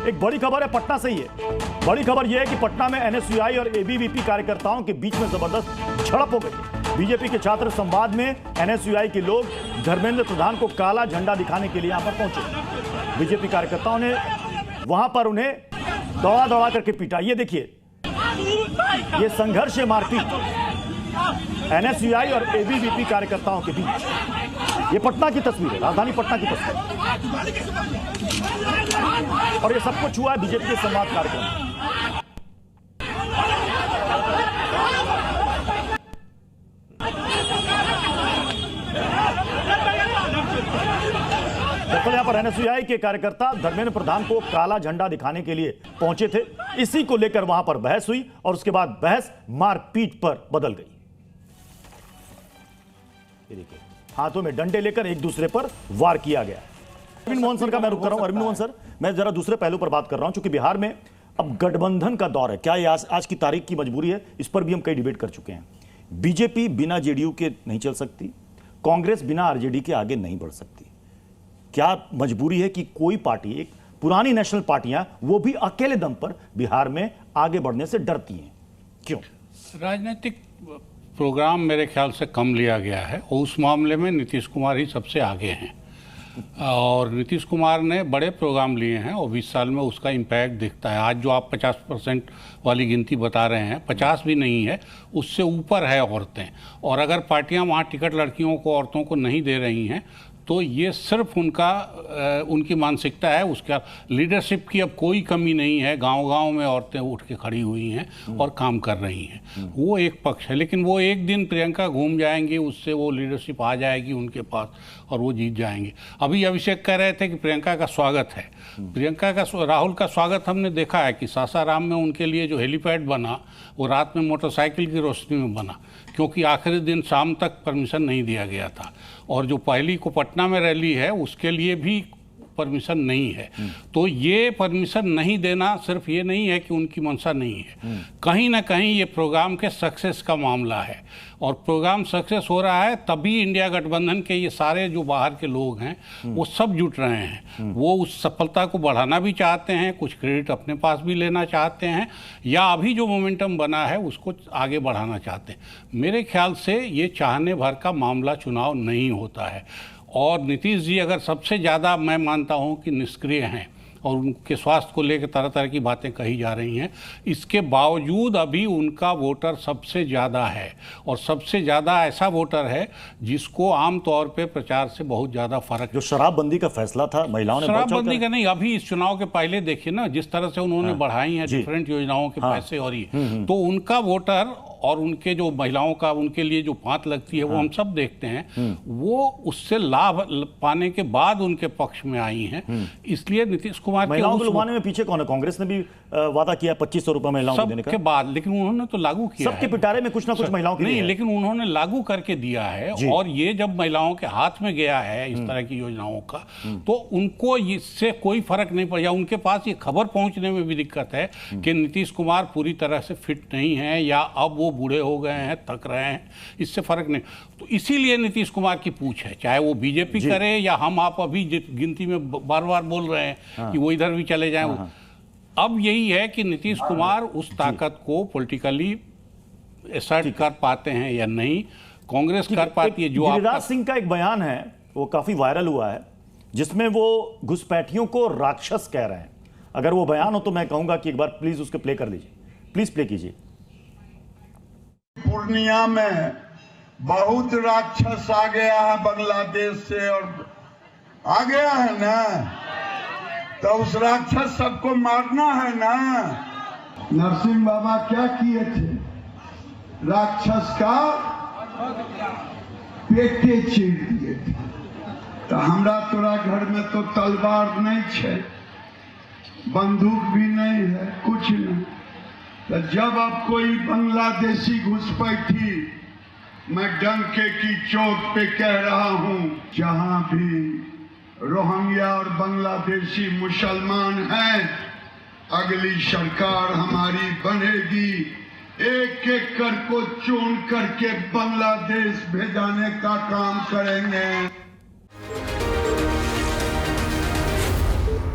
एक बड़ी खबर है पटना से ही है। बड़ी खबर यह है कि पटना में एनएसयूआई और एबीवीपी कार्यकर्ताओं के बीच में जबरदस्त झड़प हो गई। बीजेपी के छात्र संवाद में एनएसयूआई के लोग धर्मेंद्र प्रधान को काला झंडा दिखाने के लिए यहां पर पहुंचे। बीजेपी कार्यकर्ताओं ने वहां पर उन्हें दौड़ा दौड़ा करके पीटा। ये देखिए, ये संघर्ष है, मारपीट एनएसयूआई और एबीवीपी कार्यकर्ताओं के बीच। ये पटना की तस्वीर है, राजधानी पटना की तस्वीर, और ये सब कुछ हुआ है बीजेपी के संवाद कार्यक्रम। दरअसल यहां पर एनएसयूआई के कार्यकर्ता धर्मेंद्र प्रधान को काला झंडा दिखाने के लिए पहुंचे थे। इसी को लेकर वहां पर बहस हुई और उसके बाद बहस मारपीट पर बदल गई। ये देखिए, हाथों में डंडे लेकर एक दूसरे पर वार किया गया। अरविंद मोहन सर का मैं रुक कर रहा हूं। अरविंद मोहन सर, मैं जरा दूसरे पहलू पर बात कर रहा हूं, क्योंकि बिहार में अब गठबंधन का दौर है। क्या ये आज की तारीख की मजबूरी है? इस पर भी हम कई डिबेट कर चुके हैं। बीजेपी बिना जेडीयू के नहीं चल सकती, कांग्रेस बिना आरजेडी के आगे नहीं बढ़ सकती। क्या मजबूरी है कि कोई पार्टी, एक पुरानी नेशनल पार्टियां, वो भी अकेले दम पर बिहार में आगे बढ़ने से डरती हैं? क्यों? राजनीतिक प्रोग्राम मेरे ख्याल से कम लिया गया है और उस मामले में नीतीश कुमार ही सबसे आगे हैं। और नीतीश कुमार ने बड़े प्रोग्राम लिए हैं और 20 साल में उसका इम्पैक्ट दिखता है। आज जो आप 50% वाली गिनती बता रहे हैं, 50 भी नहीं है, उससे ऊपर है औरतें। और अगर पार्टियां वहाँ टिकट लड़कियों को, औरतों को नहीं दे रही हैं, तो ये सिर्फ उनकी मानसिकता है। उसका लीडरशिप की अब कोई कमी नहीं है। गांव-गांव में औरतें उठ के खड़ी हुई हैं और काम कर रही हैं। वो एक पक्ष है, लेकिन वो एक दिन प्रियंका घूम जाएंगी, उससे वो लीडरशिप आ जाएगी उनके पास और वो जीत जाएंगे। अभी अभिषेक कह रहे थे कि प्रियंका का स्वागत है। राहुल का स्वागत हमने देखा है कि सासाराम में उनके लिए जो हेलीपैड बना, वो रात में मोटरसाइकिल की रोशनी में बना, क्योंकि आखिरी दिन शाम तक परमिशन नहीं दिया गया था। और जो पहली को पटना में रैली है, उसके लिए भी परमिशन नहीं है। तो ये परमिशन नहीं देना सिर्फ ये नहीं है कि उनकी मंशा नहीं है, कहीं ना कहीं ये प्रोग्राम के सक्सेस का मामला है। और प्रोग्राम सक्सेस हो रहा है तभी इंडिया गठबंधन के ये सारे जो बाहर के लोग हैं वो सब जुट रहे हैं। वो उस सफलता को बढ़ाना भी चाहते हैं, कुछ क्रेडिट अपने पास भी लेना चाहते हैं, या अभी जो मोमेंटम बना है उसको आगे बढ़ाना चाहते हैं। मेरे ख्याल से ये चाहने भर का मामला चुनाव नहीं होता है। और नीतीश जी अगर सबसे ज़्यादा, मैं मानता हूं कि निष्क्रिय हैं और उनके स्वास्थ्य को लेकर तरह तरह की बातें कही जा रही हैं, इसके बावजूद अभी उनका वोटर सबसे ज़्यादा है। और सबसे ज़्यादा ऐसा वोटर है जिसको आम तौर पे प्रचार से बहुत ज़्यादा फर्क। जो शराबबंदी का फैसला था, महिलाओं ने शराबबंदी का नहीं, अभी इस चुनाव के पहले देखिए ना, जिस तरह से उन्होंने बढ़ाई हैं डिफरेंट योजनाओं के पैसे, और ये तो उनका वोटर और उनके जो महिलाओं का, उनके लिए जो पांत लगती है, वो हम सब देखते हैं, वो उससे लाभ पाने के बाद उनके पक्ष में आई हैं। इसलिए नीतीश कुमार महिलाओं को लुभाने में पीछे कौन है? कांग्रेस ने भी वादा किया 2500 रुपए महिलाओं को देने का, सबके बाद, लेकिन उन्होंने तो लागू किया। सबके पिटारे में कुछ ना कुछ महिलाओं के नहीं, लेकिन उन्होंने लागू करके दिया है। और ये जब महिलाओं के हाथ में गया है इस तरह की योजनाओं का, तो उनको इससे कोई फर्क नहीं पड़ा। उनके पास ये खबर पहुंचने में भी दिक्कत है कि नीतीश कुमार पूरी तरह से फिट नहीं है, या अब वो बूढ़े हो गए हैं, थक रहे हैं, इससे फर्क नहीं। तो इसीलिए नीतीश कुमार की पूछ है, चाहे वो बीजेपी करे या हम आप अभी गिनती में बार बार बोल रहे हैं कि वो इधर भी चले जाएं। अब यही है कि नीतीश कुमार उस ताकत को पॉलिटिकली असर्ट कर पाते हैं या नहीं। कांग्रेस कर पाती है। जो गिरिराज सिंह का एक बयान है, वो काफी वायरल हुआ है, जिसमें वो घुसपैठियों को राक्षस कह रहे हैं। अगर वो बयान हो तो मैं कहूंगा कि एक बार प्लीज उसके प्ले कर लीजिए, प्लीज प्ले कीजिए। पूर्णिया में बहुत राक्षस आ गया है बांग्लादेश से, और आ गया है ना, तो उस राक्षस सबको मारना है ना। नरसिंह बाबा क्या किए थे? राक्षस का पेटे चीर दिए थे। तो हमरा तोरा घर में तो तलवार नहीं है, बंदूक भी नहीं है, कुछ नहीं। तो जब अब कोई बांग्लादेशी घुसपैठी, मैं डंके की चोट पे कह रहा हूं, जहां भी रोहिंग्या और बांग्लादेशी मुसलमान हैं, अगली सरकार हमारी बनेगी, एक एक कर को चुन करके बांग्लादेश भेजाने का काम करेंगे।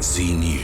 जी न्यूज़।